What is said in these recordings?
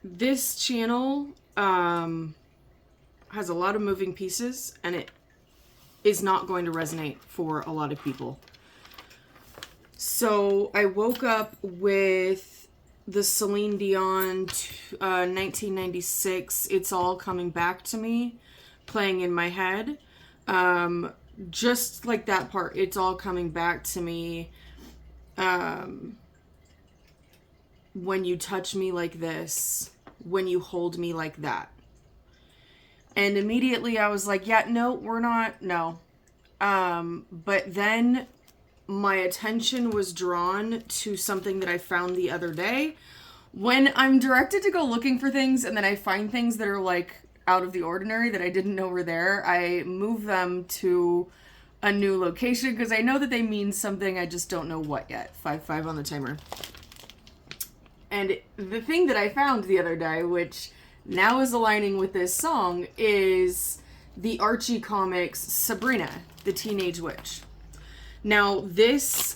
this channel has a lot of moving pieces, and it is not going to resonate for a lot of people. So I woke up with the Celine Dion 1996 It's All Coming Back to Me playing in my head. Just like that part, it's all coming back to me. When you touch me like this, when you hold me like that. And immediately I was like, yeah, no, we're not, no. But then my attention was drawn to something that I found the other day. When I'm directed to go looking for things and then I find things that are like out of the ordinary that I didn't know were there, I move them to a new location because I know that they mean something. I just don't know what yet. 5-5 on the timer. And the thing that I found the other day, which now is aligning with this song, is the Archie comics Sabrina, the Teenage Witch. Now, this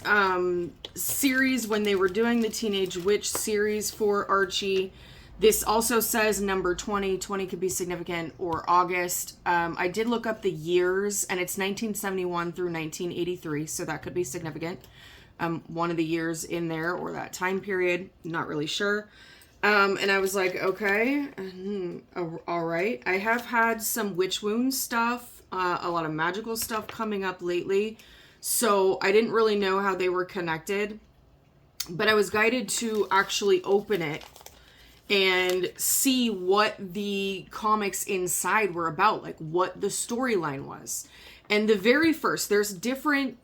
series, when they were doing the Teenage Witch series for Archie, this also says number 20. 20 could be significant, or August. I did look up the years, and it's 1971 through 1983, so that could be significant. One of the years in there, or that time period, not really sure. And I was like, okay, all right. I have had some witch wound stuff, a lot of magical stuff coming up lately. So I didn't really know how they were connected, but I was guided to actually open it and see what the comics inside were about, like what the storyline was. And the very first, there's different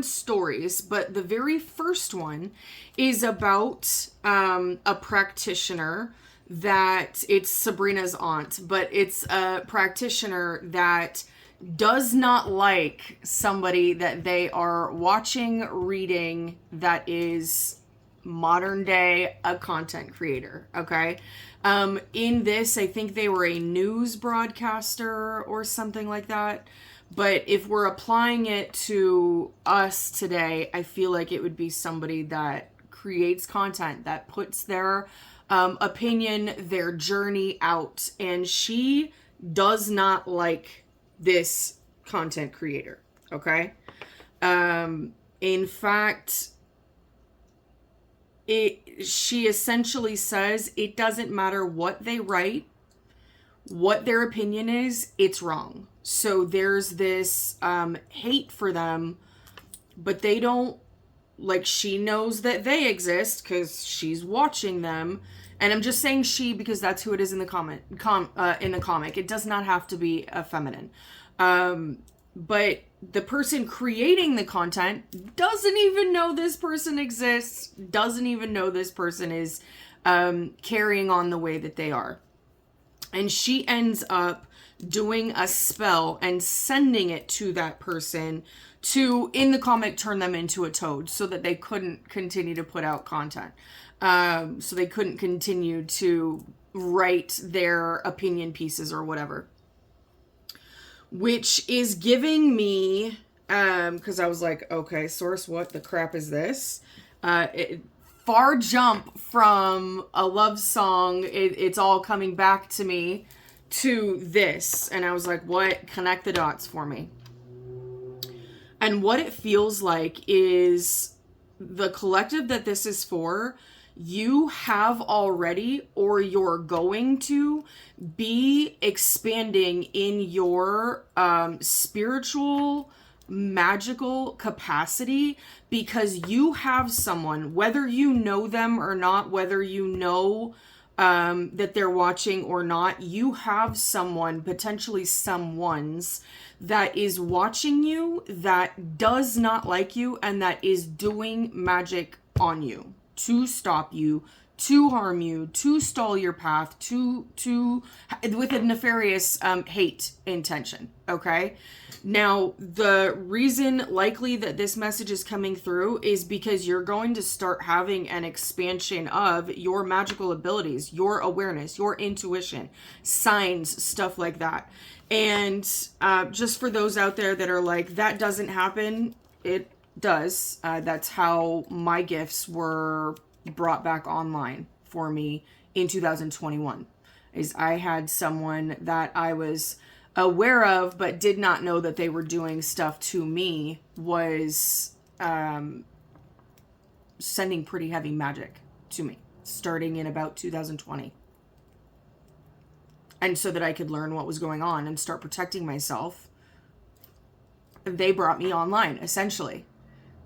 stories, but the very first one is about a practitioner that, it's Sabrina's aunt, but it's a practitioner that does not like somebody that they are watching, reading, that is modern day a content creator. Okay. In this, I think they were a news broadcaster or something like that. But if we're applying it to us today, I feel like it would be somebody that creates content, that puts their opinion, their journey out. And she does not like this content creator. Okay. In fact, she essentially says it doesn't matter what they write, what their opinion is, it's wrong. So there's this hate for them, but they don't, like, she knows that they exist because she's watching them. And I'm just saying she because that's who it is in the in the comic. It does not have to be a feminine. But the person creating the content doesn't even know this person exists, doesn't even know this person is carrying on the way that they are. And she ends up doing a spell and sending it to that person to, in the comic, turn them into a toad so that they couldn't continue to put out content. So they couldn't continue to write their opinion pieces or whatever. Which is giving me, because I was like, okay, source, what the crap is this? Far jump from a love song, it's all coming back to me, to this. And I was like, what? Connect the dots for me. And what it feels like is the collective that this is for, you have already, or you're going to be expanding in your spiritual, magical capacity, because you have someone, whether you know them or not, whether you know that they're watching or not, you have someone, potentially someone's, that is watching you, that does not like you, and that is doing magic on you to stop you, to harm you, to stall your path, to with a nefarious hate intention. Okay. Now, the reason likely that this message is coming through is because you're going to start having an expansion of your magical abilities, your awareness, your intuition, signs, stuff like that. And just for those out there that are like, that doesn't happen, it does. That's how my gifts were brought back online for me in 2021. Is I had someone that I was aware of but did not know that they were doing stuff to me, was sending pretty heavy magic to me starting in about 2020. And so that I could learn what was going on and start protecting myself, they brought me online, essentially.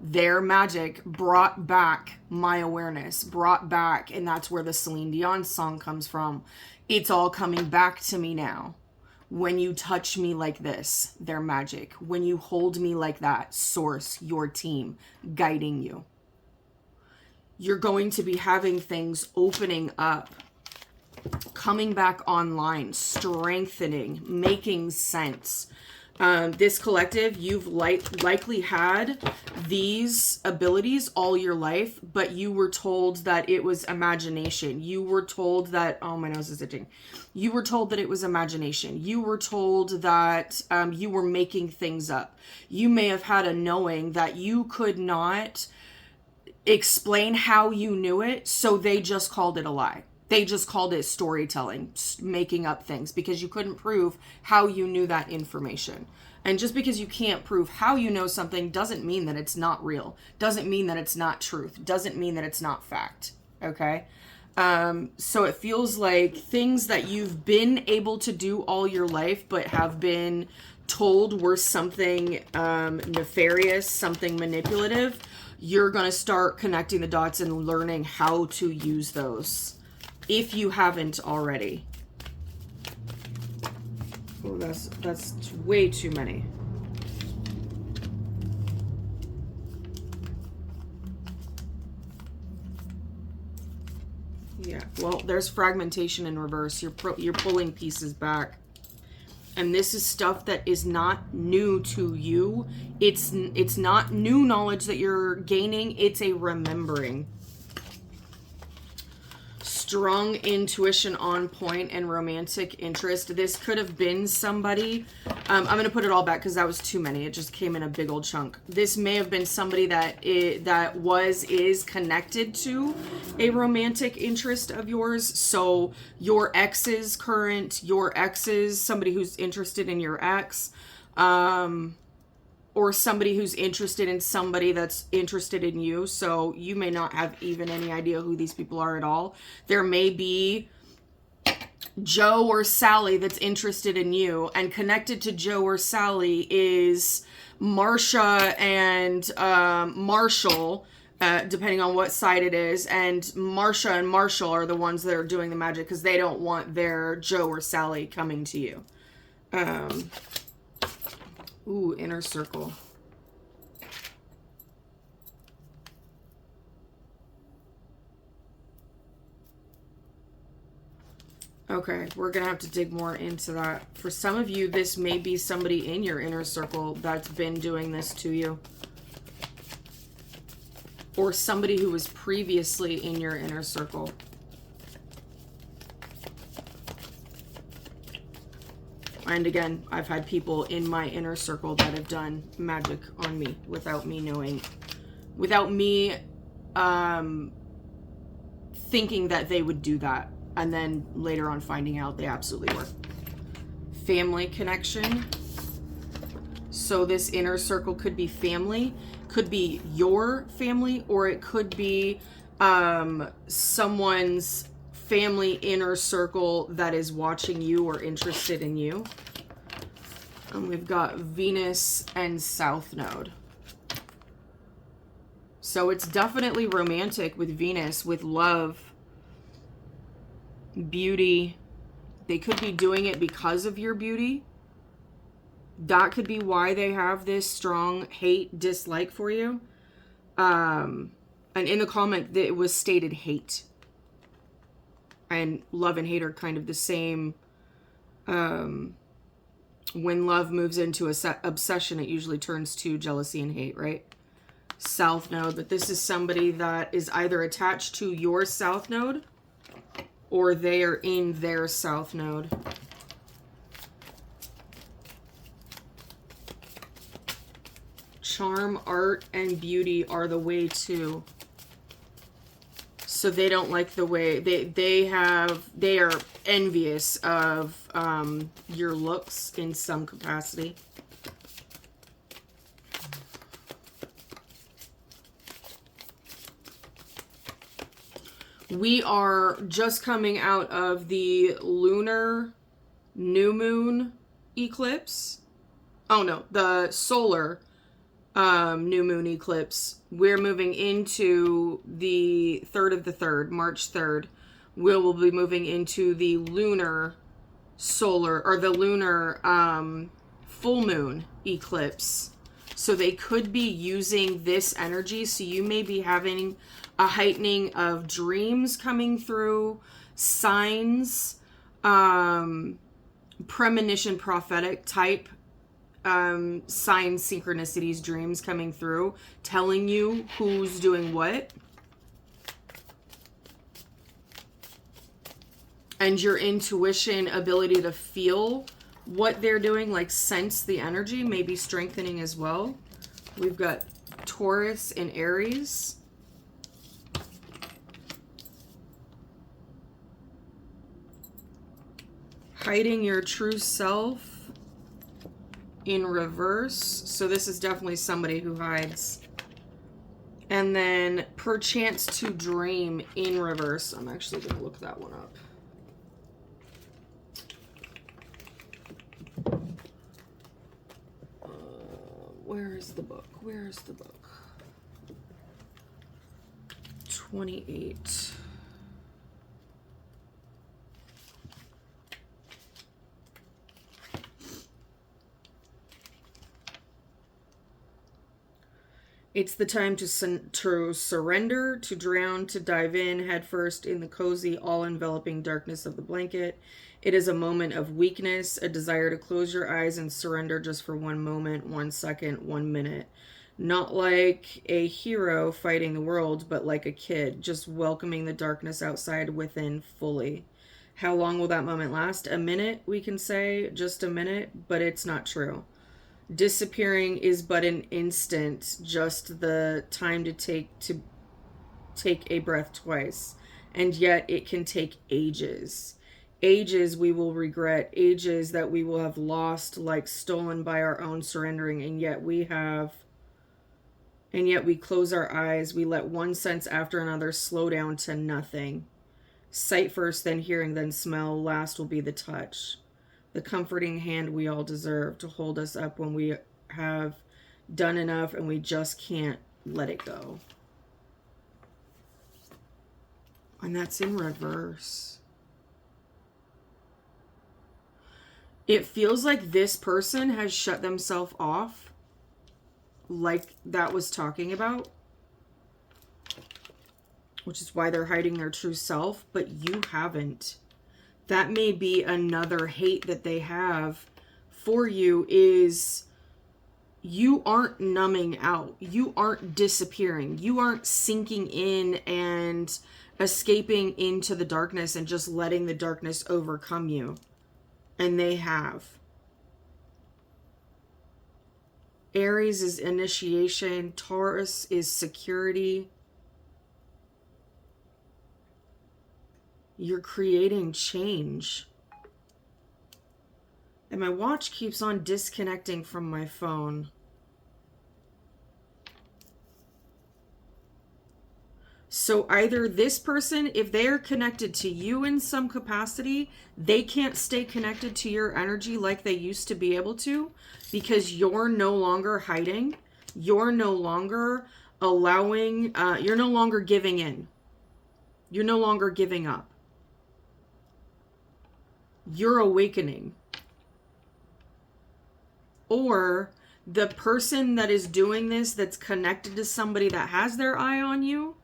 Their magic brought back my awareness, brought back, and that's where the Celine Dion song comes from. It's all coming back to me now. When you touch me like this, their magic. When you hold me like that, source, your team, guiding you. You're going to be having things opening up, coming back online, strengthening, making sense. This collective, you've likely had these abilities all your life, but you were told that it was imagination. You were told that, oh, my nose is itching. You were told that it was imagination. You were told that you were making things up. You may have had a knowing that you could not explain how you knew it, so they just called it a lie. They just called it storytelling, making up things, because you couldn't prove how you knew that information. And just because you can't prove how you know something doesn't mean that it's not real. Doesn't mean that it's not truth. Doesn't mean that it's not fact. Okay? So it feels like things that you've been able to do all your life, but have been told were something nefarious, something manipulative, you're going to start connecting the dots and learning how to use those, if you haven't already. Oh, that's way too many. Yeah, well, there's fragmentation in reverse. You're pulling pieces back. And this is stuff that is not new to you. It's not new knowledge that you're gaining. It's a remembering. Strong intuition on point and romantic interest. This could have been somebody. I'm going to put it all back because that was too many. It just came in a big old chunk. This may have been somebody that is connected to a romantic interest of yours. So your ex's current, your ex's, somebody who's interested in your ex, or somebody who's interested in somebody that's interested in you. So you may not have even any idea who these people are at all. There may be Joe or Sally that's interested in you, and connected to Joe or Sally is Marsha and Marshall, depending on what side it is. And Marsha and Marshall are the ones that are doing the magic because they don't want their Joe or Sally coming to you. Ooh, inner circle. Okay, we're going to have to dig more into that. For some of you, this may be somebody in your inner circle that's been doing this to you. Or somebody who was previously in your inner circle. And again, I've had people in my inner circle that have done magic on me without me knowing, without me thinking that they would do that. And then later on finding out they absolutely were. Family connection. So this inner circle could be family, could be your family, or it could be someone's family inner circle that is watching you or interested in you. And we've got Venus and South Node. So it's definitely romantic with Venus, with love, beauty. They could be doing it because of your beauty. That could be why they have this strong hate, dislike for you. And in the comment, it was stated hate. And love and hate are kind of the same. When love moves into obsession, it usually turns to jealousy and hate, right? South Node. But this is somebody that is either attached to your South Node or they are in their South Node. Charm, art, and beauty are the way to. So they don't like the way they are envious of your looks in some capacity. We are just coming out of the lunar new moon eclipse. Oh no, the solar new moon eclipse. We're moving into the 3rd of the 3rd, March 3rd. We'll be moving into the lunar solar, or the lunar full moon eclipse. So they could be using this energy. So you may be having a heightening of dreams coming through, signs, premonition, prophetic type signs, synchronicities, dreams coming through, telling you who's doing what. And your intuition, ability to feel what they're doing, like sense the energy, may be strengthening as well. We've got Taurus and Aries. Hiding your true self in reverse. So this is definitely somebody who hides. And then perchance to dream in reverse. I'm actually going to look that one up. Where is the book? Where is the book? 28. It's the time to surrender, to drown, to dive in headfirst in the cozy, all-enveloping darkness of the blanket. It is a moment of weakness, a desire to close your eyes and surrender just for 1 moment, 1 second, 1 minute. Not like a hero fighting the world, but like a kid, just welcoming the darkness outside within fully. How long will that moment last? A minute, we can say, just a minute, but it's not true. Disappearing is but an instant, just the time to take a breath twice. And yet it can take ages. Ages we will regret, ages that we will have lost, like stolen by our own surrendering, and yet we close our eyes, we let one sense after another slow down to nothing. Sight first, then hearing, then smell, last will be the touch. The comforting hand we all deserve to hold us up when we have done enough and we just can't let it go. And that's in reverse. It feels like this person has shut themselves off, like that was talking about, which is why they're hiding their true self, but you haven't. That may be another hate that they have for you, is you aren't numbing out. You aren't disappearing. You aren't sinking in and escaping into the darkness and just letting the darkness overcome you. And they have. Aries is initiation. Taurus is security. You're creating change. And my watch keeps on disconnecting from my phone. So either this person, if they are connected to you in some capacity, they can't stay connected to your energy like they used to be able to, because you're no longer hiding. You're no longer allowing, you're no longer giving in. You're no longer giving up. You're awakening. Or the person that is doing this, that's connected to somebody that has their eye on you,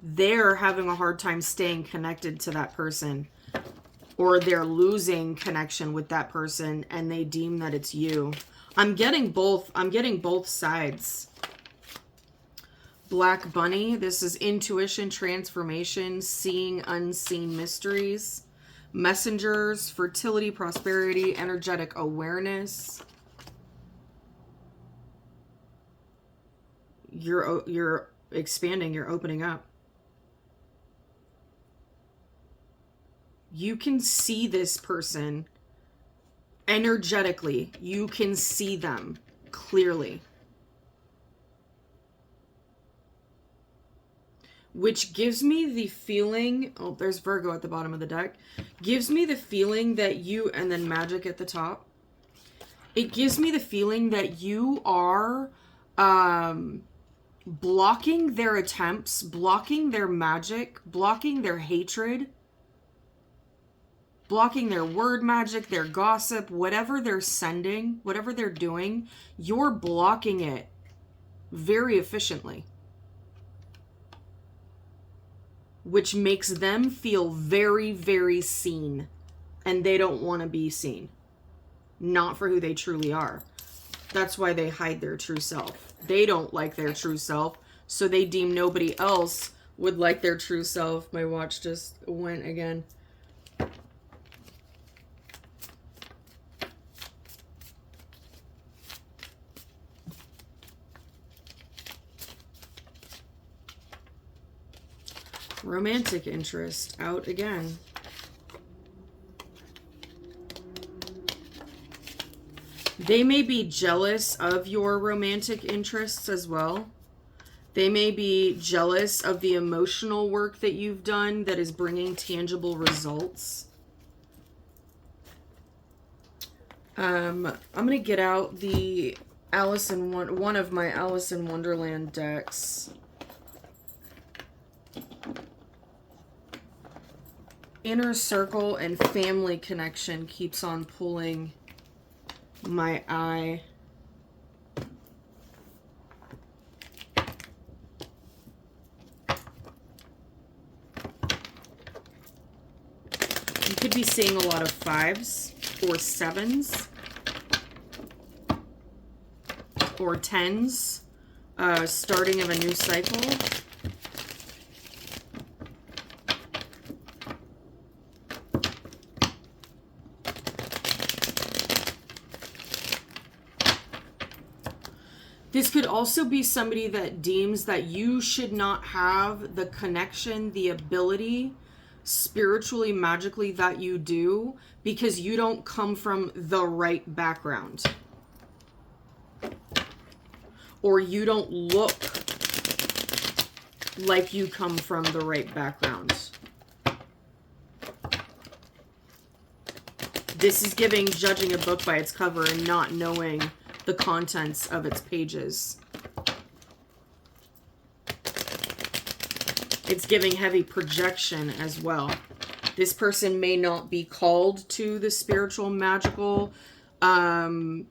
they're having a hard time staying connected to that person, or they're losing connection with that person and they deem that it's you. I'm getting both sides. Black Bunny, this is intuition, transformation, seeing unseen mysteries. Messengers, fertility, prosperity, energetic awareness. You're expanding, you're opening up. You can see this person energetically. You can see them clearly. Which gives me the feeling, oh, there's Virgo at the bottom of the deck, gives me the feeling that you, and then Magic at the top, it gives me the feeling that you are blocking their attempts, blocking their magic, blocking their hatred, blocking their word magic, their gossip, whatever they're sending, whatever they're doing, you're blocking it very efficiently. Which makes them feel very, very seen. And they don't want to be seen. Not for who they truly are. That's why they hide their true self. They don't like their true self, so they deem nobody else would like their true self. My watch just went again. Romantic interest out again. They may be jealous of your romantic interests as well. They may be jealous of the emotional work that you've done that is bringing tangible results. I'm going to get out the one of my Alice in Wonderland decks. Inner Circle and Family Connection keeps on pulling my eye. You could be seeing a lot of 5s or 7s or 10s, starting of a new cycle. This could also be somebody that deems that you should not have the connection, the ability, spiritually, magically, that you do because you don't come from the right background. Or you don't look like you come from the right background. This is giving judging a book by its cover and not knowing the contents of its pages. It's giving heavy projection as well. This person may not be called to the spiritual, magical road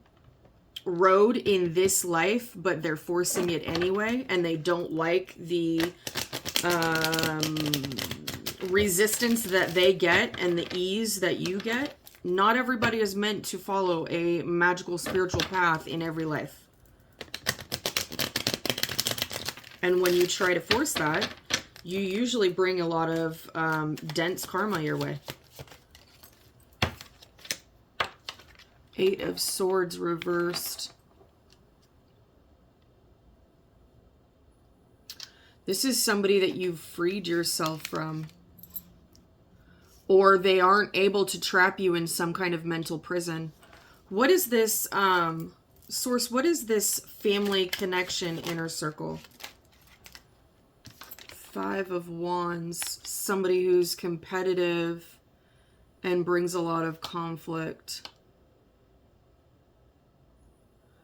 in this life, but they're forcing it anyway, and they don't like the resistance that they get and the ease that you get. Not everybody is meant to follow a magical spiritual path in every life. And when you try to force that, you usually bring a lot of dense karma your way. 8 of Swords reversed. This is somebody that you've freed yourself from. Or they aren't able to trap you in some kind of mental prison. What is this, Source, what is this family connection inner circle? 5 of Wands. Somebody who's competitive and brings a lot of conflict.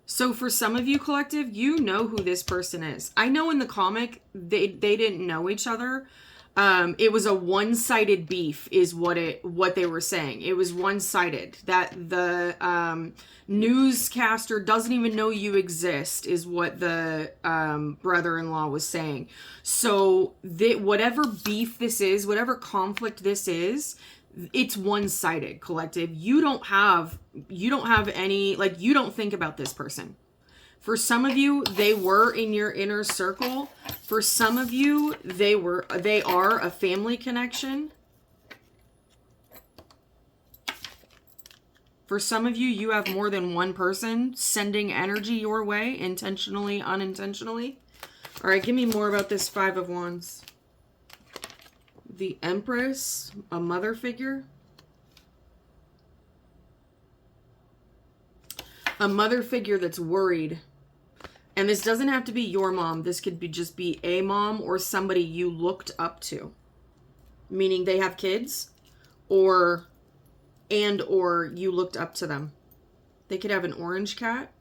So for some of you, collective, you know who this person is. I know in the comic, they didn't know each other. It was a one-sided beef is what they were saying. It was one-sided. That the newscaster doesn't even know you exist is what the brother-in-law was saying. So whatever beef this is, whatever conflict this is, it's one-sided, collective. You don't have any, like, you don't think about this person. For some of you, they were in your inner circle. For some of you, they are a family connection. For some of you, you have more than one person sending energy your way, intentionally, unintentionally. All right, give me more about this 5 of Wands. The Empress, a mother figure. A mother figure that's worried. And this doesn't have to be your mom. This could be just be a mom or somebody you looked up to. Meaning they have kids or you looked up to them. They could have an orange cat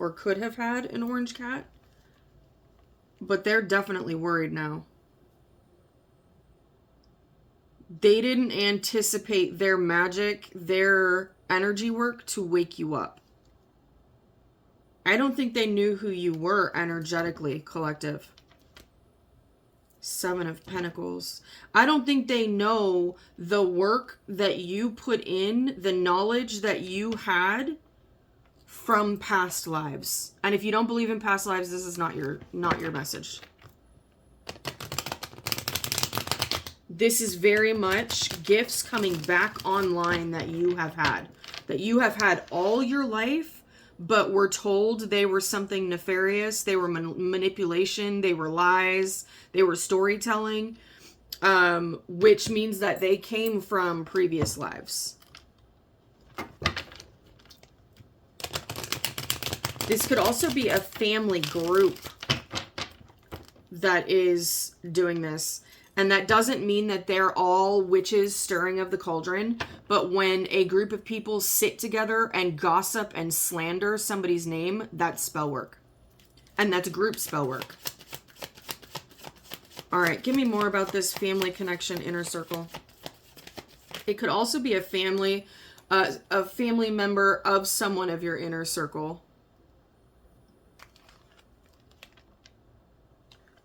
or could have had an orange cat. But they're definitely worried now. They didn't anticipate their magic, their energy work to wake you up. I don't think they knew who you were energetically, collective. Seven of Pentacles. I don't think they know the work that you put in, the knowledge that you had from past lives. And if you don't believe in past lives, this is not your message. This is very much gifts coming back online that you have had. That you have had all your life, but were told they were something nefarious. They were manipulation. They were lies. They were storytelling. Which means that they came from previous lives. This could also be a family group that is doing this. And that doesn't mean that they're all witches stirring of the cauldron. But when a group of people sit together and gossip and slander somebody's name, that's spell work. And that's group spell work. All right, give me more about this family connection inner circle. It could also be a family member of someone of your inner circle.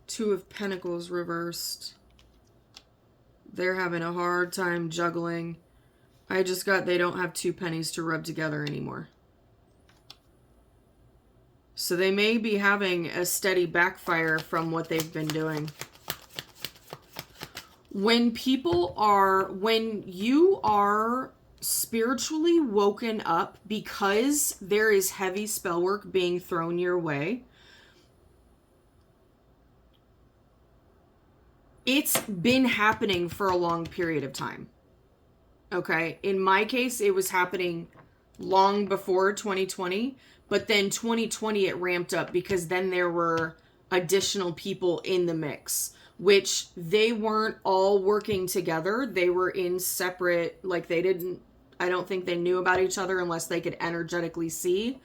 Two of Pentacles reversed. They're having a hard time juggling. I just got they don't have two pennies to rub together anymore. So they may be having a steady backfire from what they've been doing. When you are spiritually woken up because there is heavy spell work being thrown your way, it's been happening for a long period of time. Okay. In my case, it was happening long before 2020, but then 2020 it ramped up because then there were additional people in the mix, which they weren't all working together. They were in separate, like I don't think they knew about each other unless they could energetically see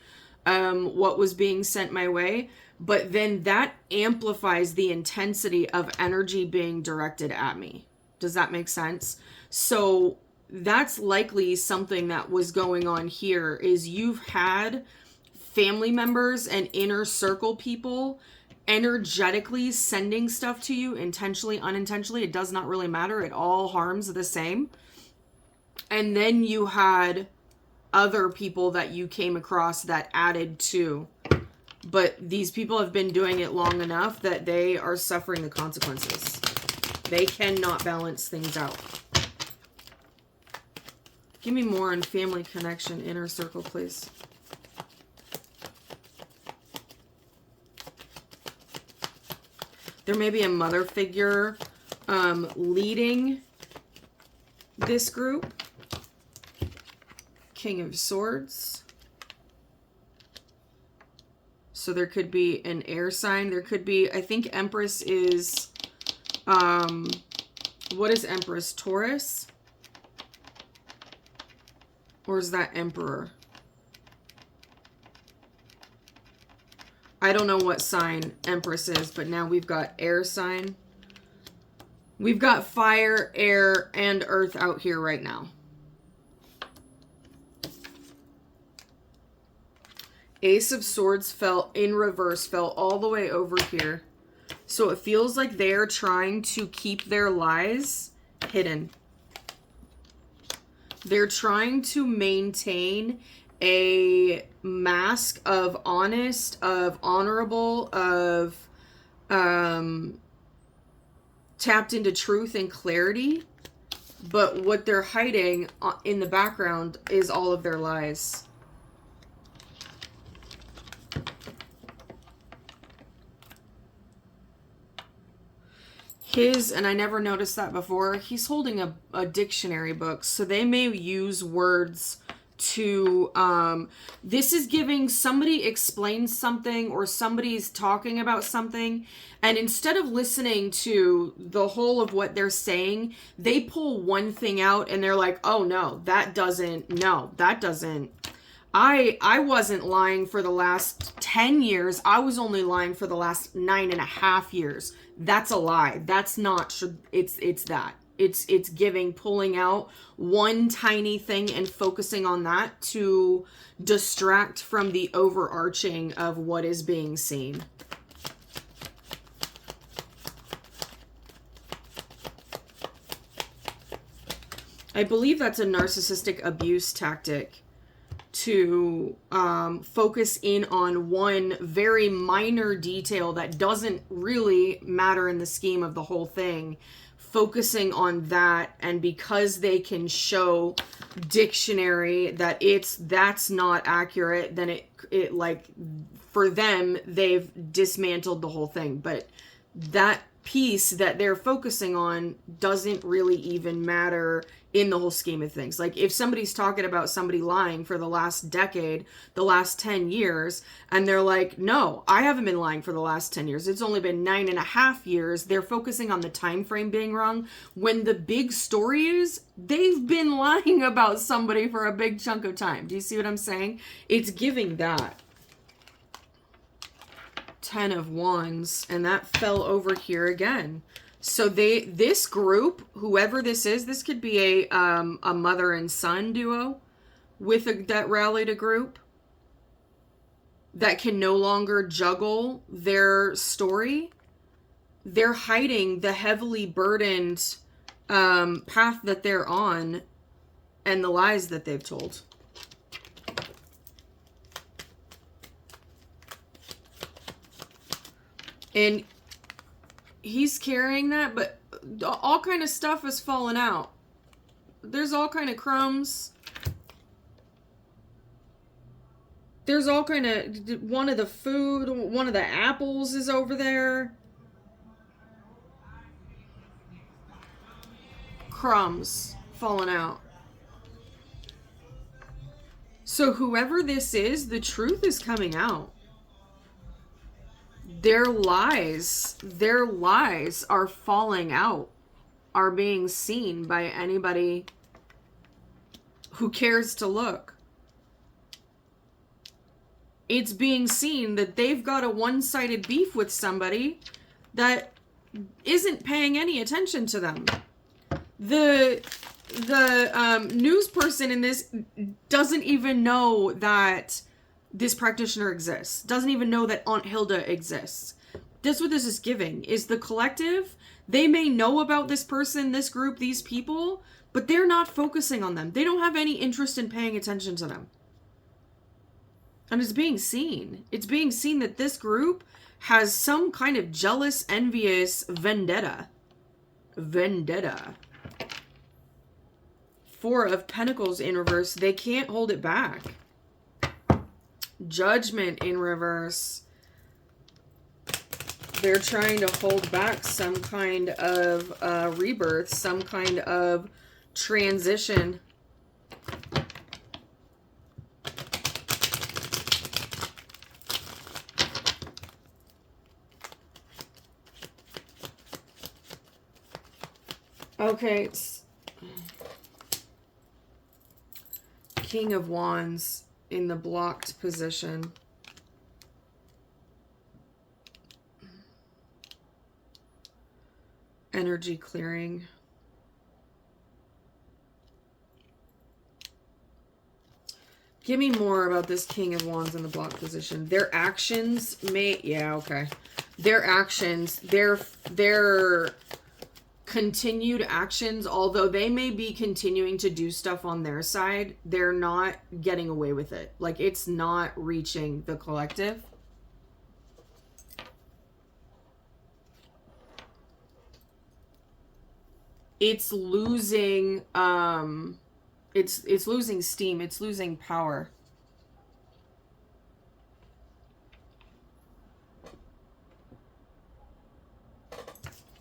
what was being sent my way. But then that amplifies the intensity of energy being directed at me. Does that make sense? So that's likely something that was going on here is you've had family members and inner circle people energetically sending stuff to you intentionally, unintentionally. It does not really matter. It all harms the same. And then you had other people that you came across that added to. But these people have been doing it long enough that they are suffering the consequences. They cannot balance things out. Give me more on family connection, inner circle, please. There may be a mother figure leading this group. King of Swords. So there could be an air sign. There could be, I think Empress is, what is Empress? Taurus? Or is that Emperor? I don't know what sign Empress is, but now we've got air sign. We've got fire, air, and earth out here right now. Ace of Swords fell in reverse, fell all the way over here. So it feels like they're trying to keep their lies hidden. They're trying to maintain a mask of honest, of honorable, of tapped into truth and clarity. But what they're hiding in the background is all of their lies. and I never noticed that before, he's holding a dictionary book. So they may use words to, this is giving somebody explains something or somebody's talking about something. And instead of listening to the whole of what they're saying, they pull one thing out and they're like, oh no, that doesn't. I wasn't lying for the last 10 years. I was only lying for the last 9.5 years. That's a lie. That's not, it's that. It's pulling out one tiny thing and focusing on that to distract from the overarching of what is being seen. I believe that's a narcissistic abuse tactic, to focus in on one very minor detail that doesn't really matter in the scheme of the whole thing, focusing on that. And because they can show dictionary that that's not accurate, then it like, for them, they've dismantled the whole thing. But that piece that they're focusing on doesn't really even matter in the whole scheme of things. Like, if somebody's talking about somebody lying for the last decade, the last 10 years, and they're like, no, I haven't been lying for the last 10 years. It's only been 9.5 years. They're focusing on the time frame being wrong, when the big story is they've been lying about somebody for a big chunk of time. Do you see what I'm saying? It's giving that. 10 of Wands, and that fell over here again. So this group, whoever this is, this could be a mother and son duo that rallied a group that can no longer juggle their story. They're hiding the heavily burdened path that they're on and the lies that they've told. And he's carrying that, but all kind of stuff is falling out. There's all kind of crumbs. There's all kind of, one of the apples is over there. Crumbs falling out. So whoever this is, the truth is coming out. Their lies are falling out, are being seen by anybody who cares to look. It's being seen that they've got a one-sided beef with somebody that isn't paying any attention to them. The news person in this doesn't even know that this practitioner exists, doesn't even know that Aunt Hilda exists. That's what this is giving, is the collective. They may know about this person, this group, these people, but they're not focusing on them. They don't have any interest in paying attention to them. And it's being seen. It's being seen that this group has some kind of jealous, envious vendetta. Four of Pentacles in reverse. They can't hold it back. Judgment in reverse. They're trying to hold back some kind of rebirth, some kind of transition. Okay. King of Wands in the blocked position. Energy clearing. Give me more about this King of Wands in the blocked position. Their actions may, yeah, okay. Their actions, their continued actions, although they may be continuing to do stuff on their side, they're not getting away with it. Like, it's not reaching the collective. It's losing it's losing steam, it's losing power.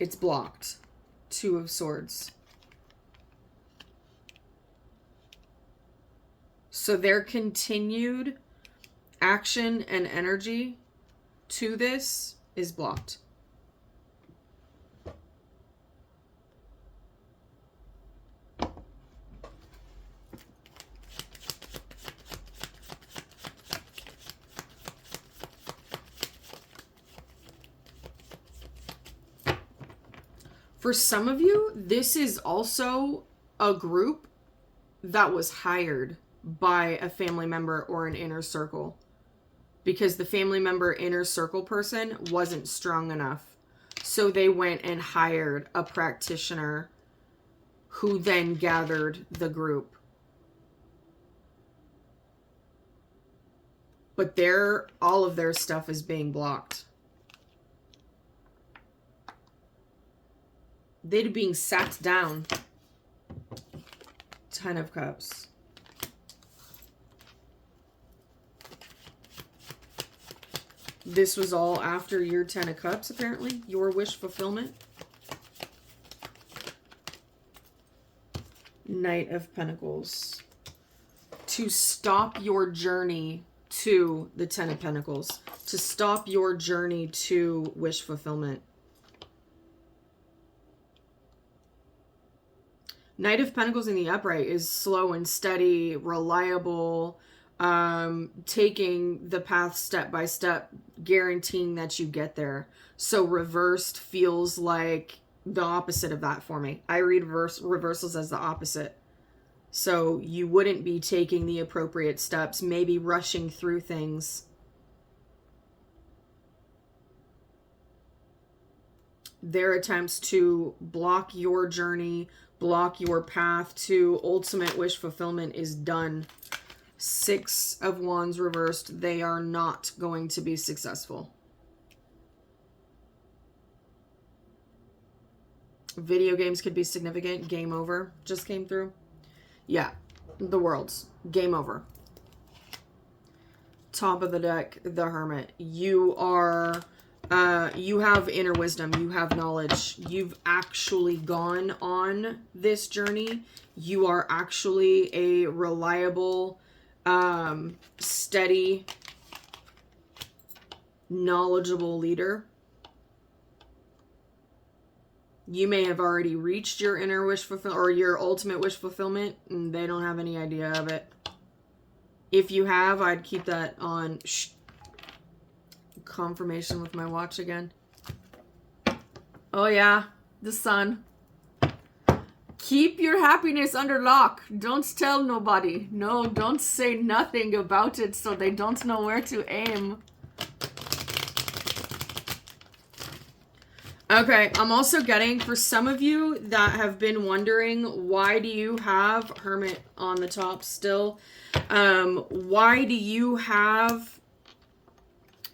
It's blocked. Two of Swords. So their continued action and energy to this is blocked. For some of you, this is also a group that was hired by a family member or an inner circle, because the family member inner circle person wasn't strong enough. So they went and hired a practitioner who then gathered the group. But all of their stuff is being blocked. They're being sat down. 10 of Cups. This was all after your 10 of Cups, apparently. Your wish fulfillment. Knight of Pentacles. To stop your journey to the 10 of Pentacles. To stop your journey to wish fulfillment. Knight of Pentacles in the upright is slow and steady, reliable, taking the path step by step, guaranteeing that you get there. So reversed feels like the opposite of that for me. I read reversals as the opposite. So you wouldn't be taking the appropriate steps, maybe rushing through things. Their attempts to block your journey, block your path to ultimate wish fulfillment is done. 6 of Wands reversed. They are not going to be successful. Video games could be significant. Game over just came through. Yeah, the Worlds. Game over. Top of the deck, the Hermit. You are... you have inner wisdom. You have knowledge. You've actually gone on this journey. You are actually a reliable, steady, knowledgeable leader. You may have already reached your inner wish fulfillment or your ultimate wish fulfillment, and they don't have any idea of it. If you have, I'd keep that on. Confirmation with my watch again. Oh yeah, the sun. Keep your happiness under lock. Don't tell nobody. No, don't say nothing about it so they don't know where to aim. Okay, I'm also getting, for some of you that have been wondering, why do you have Hermit on the top still? Why do you have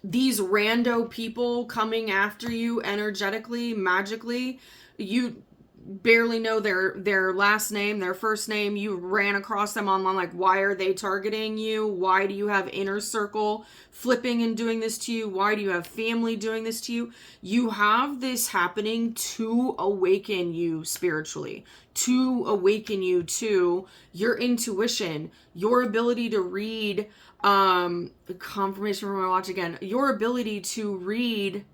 these rando people coming after you energetically, magically? You barely know their last name, their first name. You ran across them online. Like, why are they targeting you? Why do you have inner circle flipping and doing this to you? Why do you have family doing this to you? You have this happening to awaken you spiritually, to awaken you to your intuition, your ability to read, confirmation from my watch again, your ability to read,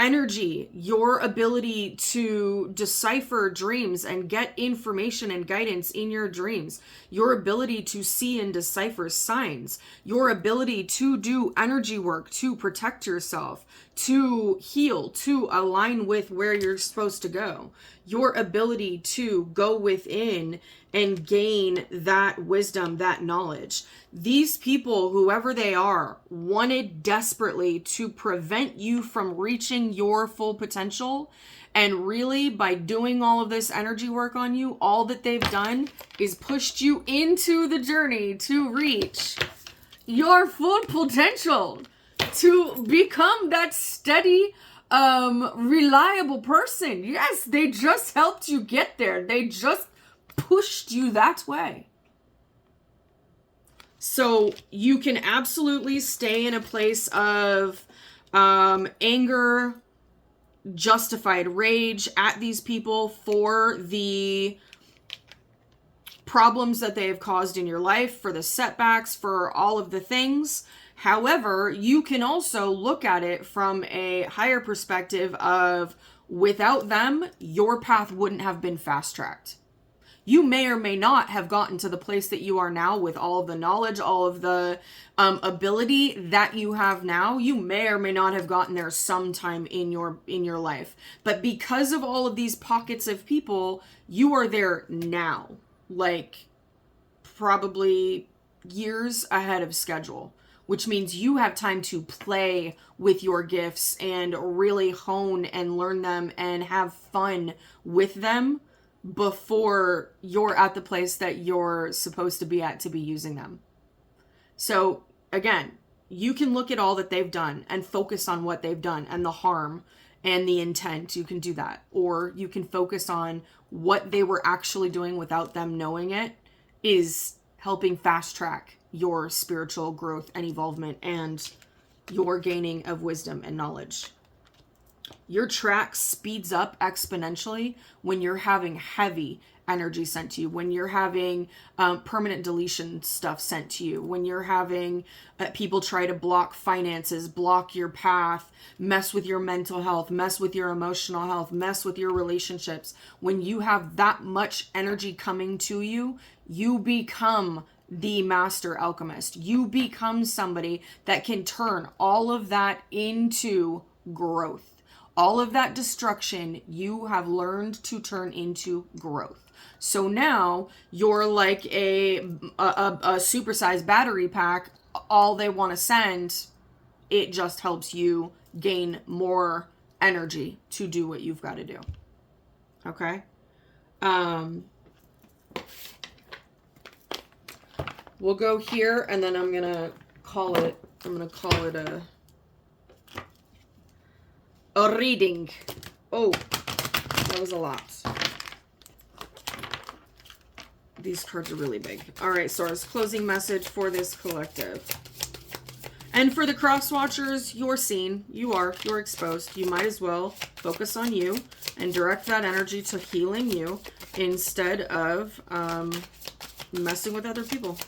energy, your ability to decipher dreams and get information and guidance in your dreams, your ability to see and decipher signs, your ability to do energy work, to protect yourself, to heal, to align with where you're supposed to go, your ability to go within and gain that wisdom, that knowledge. These people, whoever they are, wanted desperately to prevent you from reaching your full potential. And really, by doing all of this energy work on you, all that they've done is pushed you into the journey to reach your full potential, to become that steady, reliable person. Yes, they just helped you get there. They just pushed you that way. So you can absolutely stay in a place of Anger, justified rage at these people for the problems that they have caused in your life, for the setbacks, for all of the things. However, you can also look at it from a higher perspective of, without them, your path wouldn't have been fast-tracked. You may or may not have gotten to the place that you are now with all of the knowledge, all of the ability that you have now. You may or may not have gotten there sometime in your life. But because of all of these pockets of people, you are there now. Like, probably years ahead of schedule, which means you have time to play with your gifts and really hone and learn them and have fun with them before you're at the place that you're supposed to be at to be using them. So again, you can look at all that they've done and focus on what they've done and the harm and the intent. You can do that. Or you can focus on what they were actually doing without them knowing it is helping fast track your spiritual growth and evolvement and your gaining of wisdom and knowledge. Your track speeds up exponentially when you're having heavy energy sent to you, when you're having permanent deletion stuff sent to you, when you're having people try to block finances, block your path, mess with your mental health, mess with your emotional health, mess with your relationships. When you have that much energy coming to you, you become the master alchemist. You become somebody that can turn all of that into growth. All of that destruction you have learned to turn into growth. So now you're like a supersized battery pack. All they want to send, it just helps you gain more energy to do what you've got to do. Okay? We'll go here and then I'm going to call it a reading. Oh, that was a lot. These cards are really big. All right, Source, closing message for this collective. And for the cross watchers, you're seen. You're exposed. You might as well focus on you and direct that energy to healing you instead of messing with other people.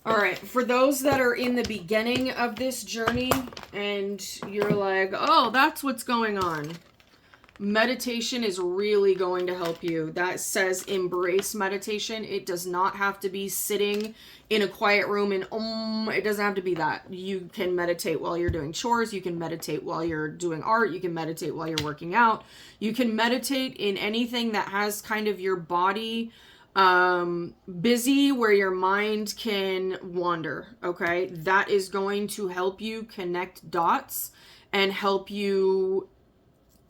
All right, for those that are in the beginning of this journey and you're like, oh, that's what's going on. Meditation is really going to help you. That says embrace meditation. It does not have to be sitting in a quiet room and it doesn't have to be that. You can meditate while you're doing chores. You can meditate while you're doing art. You can meditate while you're working out. You can meditate in anything that has kind of your body busy where your mind can wander. Okay. That is going to help you connect dots and help you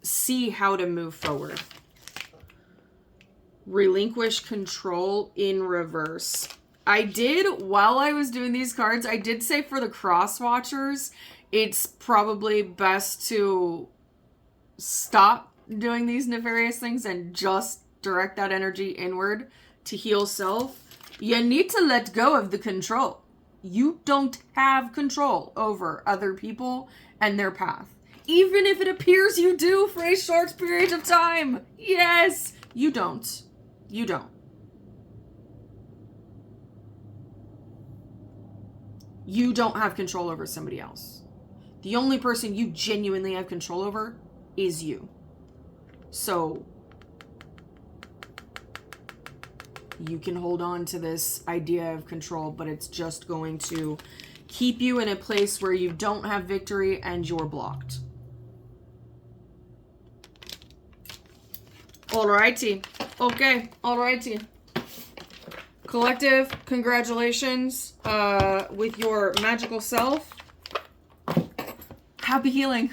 see how to move forward. Relinquish control in reverse. I did, while I was doing these cards, I did say for the cross watchers, it's probably best to stop doing these nefarious things and just direct that energy inward to heal self. You need to let go of the control. You don't have control over other people and their path. Even if it appears you do for a short period of time. Yes, you don't. You don't. You don't have control over somebody else. The only person you genuinely have control over is you. So you can hold on to this idea of control, but it's just going to keep you in a place where you don't have victory and you're blocked. Alrighty. Okay. Alrighty. Collective, congratulations with your magical self. Happy healing.